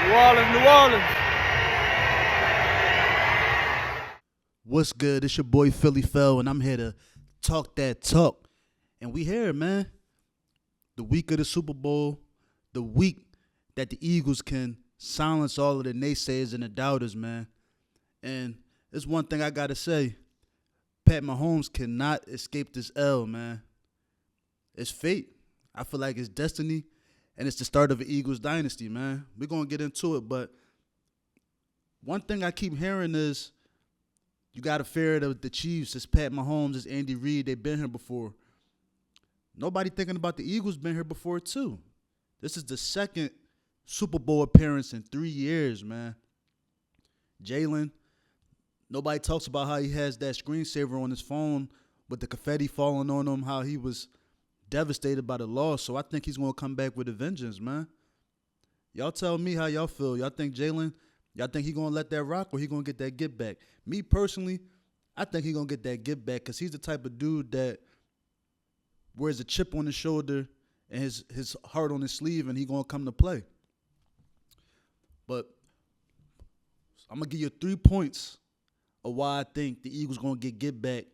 New Orleans, New Orleans. What's good? It's your boy Philly Fel, and I'm here to talk that talk. And we here, man. The week of the Super Bowl, the week that the Eagles can silence all of the naysayers and the doubters, man. And there's one thing I gotta say: Pat Mahomes cannot escape this L, man. It's fate. I feel like it's destiny, and it's the start of the Eagles dynasty, man. We're gonna get into it, but one thing I keep hearing is you got to fear the Chiefs. It's Pat Mahomes, it's Andy Reid. They've been here before. Nobody thinking about the Eagles been here before, too. This is the second Super Bowl appearance in 3 years, man. Jalen, nobody talks about how he has that screensaver on his phone with the confetti falling on him, how he was devastated by the loss. So I think he's going to come back with a vengeance, man. Y'all tell me how y'all feel. Y'all think he going to let that rock or he going to get that get back? Me personally, I think he going to get that get back because he's the type of dude that wears a chip on his shoulder and his heart on his sleeve, and he going to come to play. But I'm going to give you 3 points of why I think the Eagles going to get back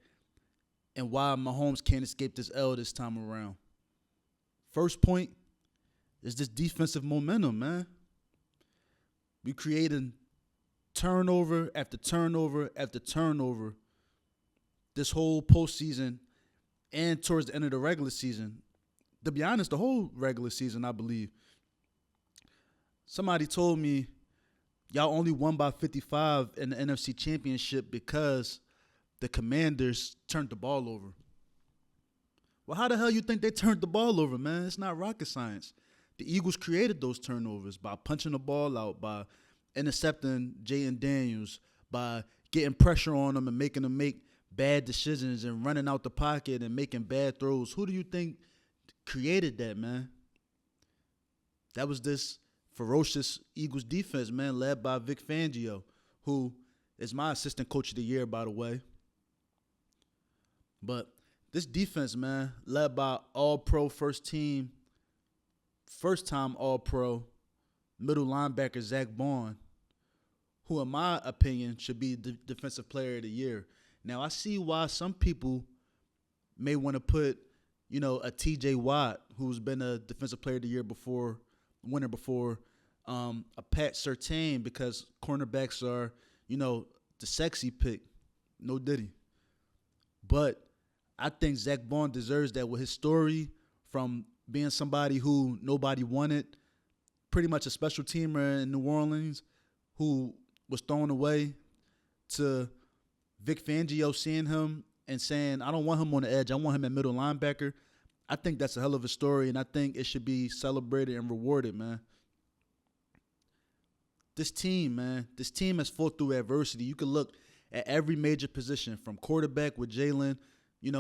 and why Mahomes can't escape this L this time around. First point is this defensive momentum, man. We created turnover after turnover after turnover this whole postseason and towards the end of the regular season. To be honest, the whole regular season, I believe. Somebody told me y'all only won by 55 in the NFC Championship because the Commanders turned the ball over. Well, how the hell you think they turned the ball over, man? It's not rocket science. The Eagles created those turnovers by punching the ball out, by intercepting Jayden Daniels, by getting pressure on them and making them make bad decisions and running out the pocket and making bad throws. Who do you think created that, man? That was this ferocious Eagles defense, man, led by Vic Fangio, who is my assistant coach of the year, by the way. But this defense, man, led by all-pro first-time all-pro middle linebacker Zach Bond, who in my opinion should be the defensive player of the year. Now, I see why some people may want to put, a T.J. Watt, who's been a defensive player of the year winner before, a Pat Surtain, because cornerbacks are, the sexy pick. No diddy. But I think Zach Bond deserves that with his story from being somebody who nobody wanted, pretty much a special teamer in New Orleans who was thrown away, to Vic Fangio seeing him and saying, I don't want him on the edge. I want him at middle linebacker. I think that's a hell of a story, and I think it should be celebrated and rewarded, man. This team has fought through adversity. You can look at every major position, from quarterback with Jalen,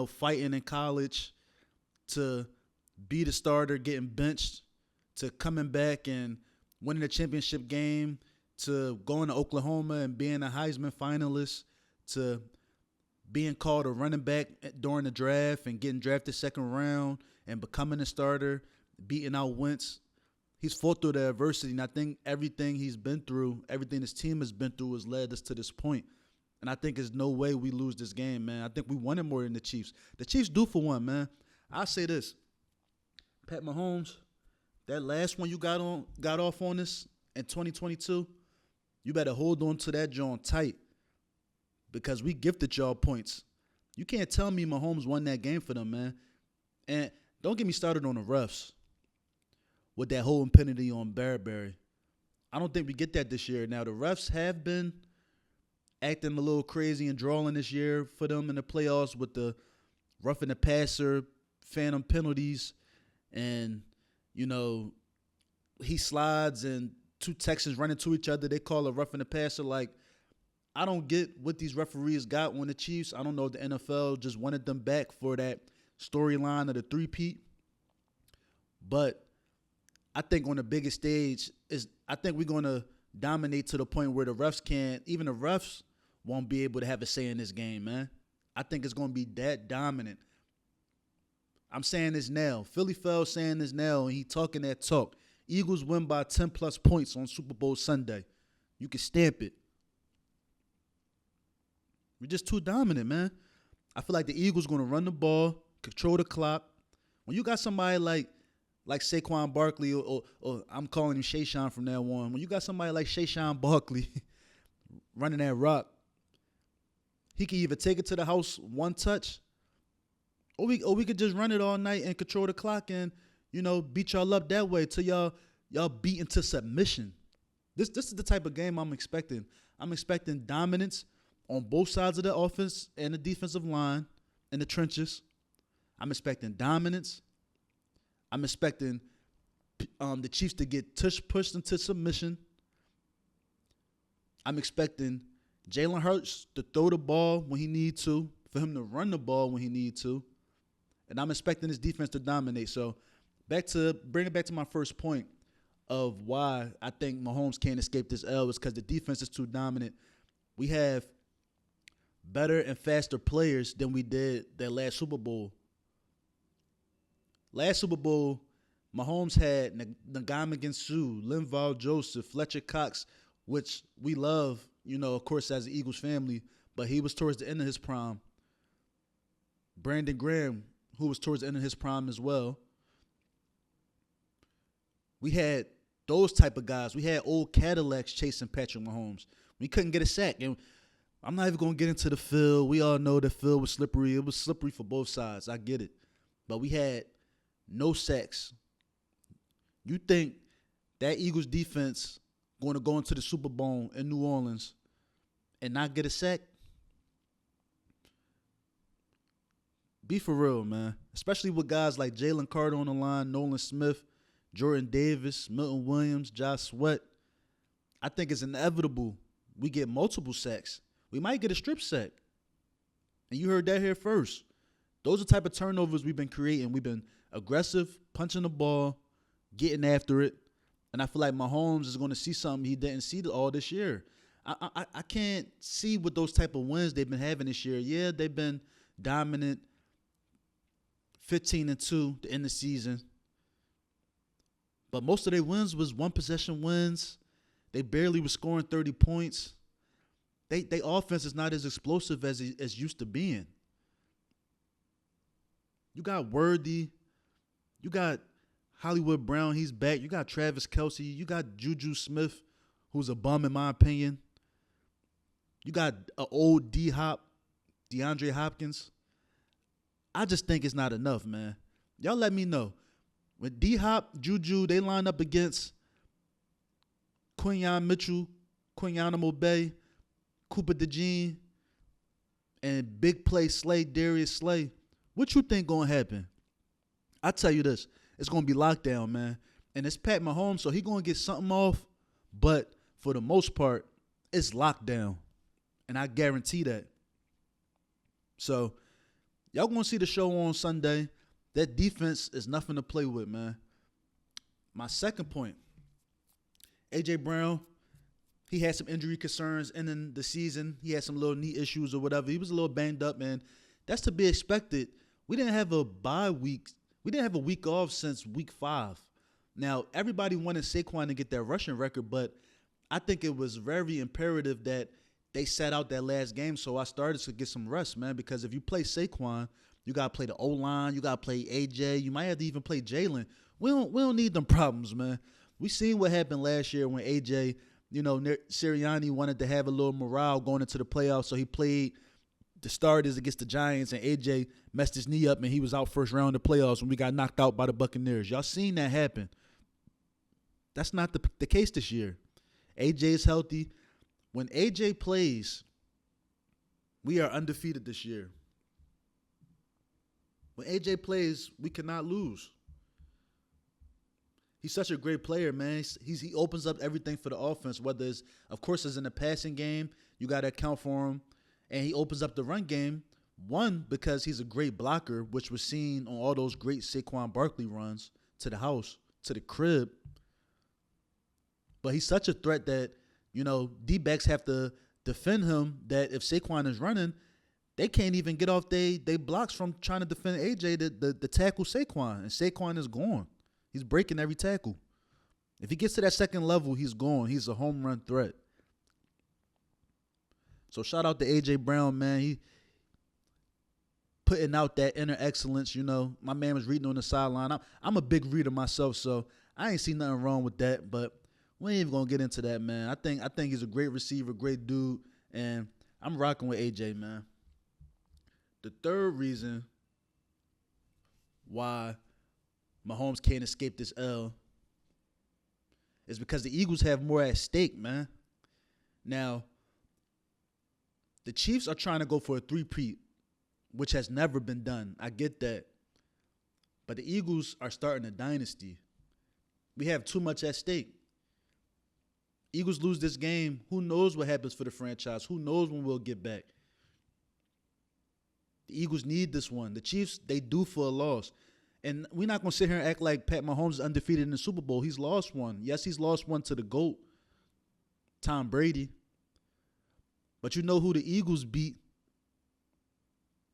fighting in college, to be the starter, getting benched, to coming back and winning a championship game, to going to Oklahoma and being a Heisman finalist, to being called a running back during the draft and getting drafted second round and becoming a starter, beating out Wentz. He's fought through the adversity, and I think everything he's been through, everything his team has been through has led us to this point. And I think there's no way we lose this game, man. I think we won it more than the Chiefs. The Chiefs do for one, man. I'll say this. Pat Mahomes, that last one you got off on us in 2022, you better hold on to that joint tight because we gifted y'all points. You can't tell me Mahomes won that game for them, man. And don't get me started on the refs with that whole penalty on Barberry. I don't think we get that this year. Now, the refs have been acting a little crazy and drawing this year for them in the playoffs with the roughing the passer, phantom penalties, and, he slides and two Texans run into each other. They call a roughing the passer. Like, I don't get what these referees got on the Chiefs. I don't know if the NFL just wanted them back for that storyline of the three-peat. But I think on the biggest stage, I think we're going to dominate to the point where the refs won't be able to have a say in this game, man. I think it's going to be that dominant. I'm saying this now. Philly Fel saying this now, and he talking that talk. Eagles win by 10-plus points on Super Bowl Sunday. You can stamp it. We're just too dominant, man. I feel like the Eagles going to run the ball, control the clock. When you got somebody like Saquon Barkley, or I'm calling him Shayshawn from now on. When you got somebody like Shayshawn Barkley running that rock, he can either take it to the house one touch, or we could just run it all night and control the clock and, beat y'all up that way till y'all beat into submission. This is the type of game I'm expecting. I'm expecting dominance on both sides of the offense and the defensive line in the trenches. I'm expecting dominance. I'm expecting the Chiefs to get pushed into submission. I'm expecting Jalen Hurts to throw the ball when he needs to, for him to run the ball when he needs to. And I'm expecting this defense to dominate. So bring it back to my first point of why I think Mahomes can't escape this L is because the defense is too dominant. We have better and faster players than we did that last Super Bowl. Last Super Bowl, Mahomes had Ndamukong Suh, Linval Joseph, Fletcher Cox, which we love, of course, as an Eagles family, but he was towards the end of his prime. Brandon Graham, who was towards the end of his prime as well. We had those type of guys. We had old Cadillacs chasing Patrick Mahomes. We couldn't get a sack. And I'm not even going to get into the field. We all know the field was slippery. It was slippery for both sides. I get it. But we had no sacks. You think that Eagles defense going to go into the Super Bowl in New Orleans and not get a sack? Be for real, man. Especially with guys like Jalen Carter on the line, Nolan Smith, Jordan Davis, Milton Williams, Josh Sweat. I think it's inevitable we get multiple sacks. We might get a strip sack. And you heard that here first. Those are the type of turnovers we've been creating. We've been aggressive, punching the ball, getting after it. And I feel like Mahomes is going to see something he didn't see all this year. I can't see with those type of wins they've been having this year. Yeah, they've been dominant, 15-2 to end the season. But most of their wins was one-possession wins. They barely were scoring 30 points. They offense is not as explosive as it used to being. You got Worthy. You got Hollywood Brown. He's back. You got Travis Kelce. You got Juju Smith, who's a bum in my opinion. You got an old D-Hop, DeAndre Hopkins. I just think it's not enough, man. Y'all let me know. When D-Hop, Juju, they line up against Quinyon Mitchell, Quinyon Bay, Cooper DeJean, and big play Slay, Darius Slay, what you think going to happen? I tell you this, it's going to be lockdown, man. And it's Pat Mahomes, so he going to get something off, but for the most part, it's lockdown. And I guarantee that. So, y'all going to see the show on Sunday. That defense is nothing to play with, man. My second point, A.J. Brown, he had some injury concerns ending the season. He had some little knee issues or whatever. He was a little banged up, man. That's to be expected. We didn't have a bye week. We didn't have a week off since week 5. Now, everybody wanted Saquon to get that rushing record, but I think it was very imperative that they sat out that last game, so I started to get some rest, man, because if you play Saquon, you got to play the O-line. You got to play AJ. You might have to even play Jalen. We don't need them problems, man. We seen what happened last year when AJ, Sirianni wanted to have a little morale going into the playoffs, so he played the starters against the Giants, and AJ messed his knee up, and he was out first round of the playoffs when we got knocked out by the Buccaneers. Y'all seen that happen. That's not the case this year. AJ is healthy. When AJ plays, we are undefeated this year. When AJ plays, we cannot lose. He's such a great player, man. He opens up everything for the offense, whether it's, of course, it's in the passing game. You got to account for him. And he opens up the run game, one, because he's a great blocker, which was seen on all those great Saquon Barkley runs to the house, to the crib. But he's such a threat that, D-backs have to defend him, that if Saquon is running, they can't even get off they blocks from trying to defend AJ to tackle Saquon. And Saquon is gone. He's breaking every tackle. If he gets to that second level, he's gone. He's a home run threat. So shout out to A.J. Brown, man. He putting out that inner excellence. You know, my man was reading on the sideline. I'm a big reader myself, so I ain't see nothing wrong with that. But we ain't even gonna get into that, man. I think he's a great receiver, great dude, and I'm rocking with AJ, man. The third reason why Mahomes can't escape this L is because the Eagles have more at stake, man. Now, the Chiefs are trying to go for a three-peat, which has never been done. I get that. But the Eagles are starting a dynasty. We have too much at stake. Eagles lose this game, who knows what happens for the franchise? Who knows when we'll get back? The Eagles need this one. The Chiefs, they due for a loss. And we're not going to sit here and act like Pat Mahomes is undefeated in the Super Bowl. He's lost one. Yes, he's lost one to the GOAT, Tom Brady. But you know who the Eagles beat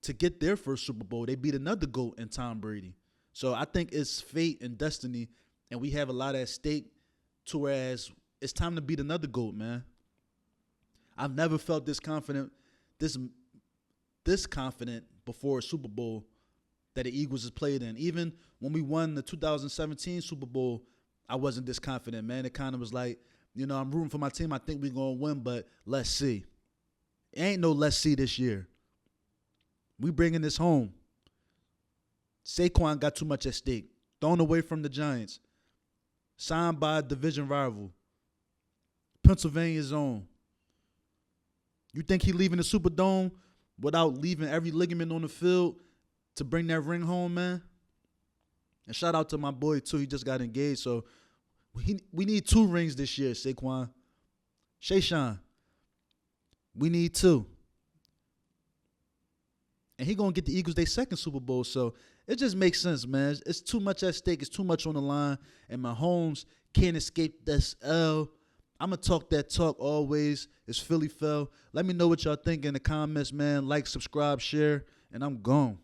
to get their first Super Bowl? They beat another GOAT in Tom Brady. So I think it's fate and destiny, and we have a lot at stake, to whereas it's time to beat another GOAT, man. I've never felt this confident, this confident before a Super Bowl that the Eagles has played in. Even when we won the 2017 Super Bowl, I wasn't this confident, man. It kind of was like, you know, I'm rooting for my team. I think we're going to win, but let's see. It ain't no let's see this year. We bringing this home. Saquon got too much at stake. Thrown away from the Giants. Signed by a division rival. Pennsylvania's own. You think he leaving the Superdome without leaving every ligament on the field to bring that ring home, man? And shout out to my boy, too. He just got engaged. So we need 2 rings this year, Saquon. Shayshawn. We need 2. And he going to get the Eagles their second Super Bowl. So it just makes sense, man. It's too much at stake. It's too much on the line. And Mahomes can't escape this L. I'm going to talk that talk always. It's Philly Fel. Let me know what y'all think in the comments, man. Like, subscribe, share, and I'm gone.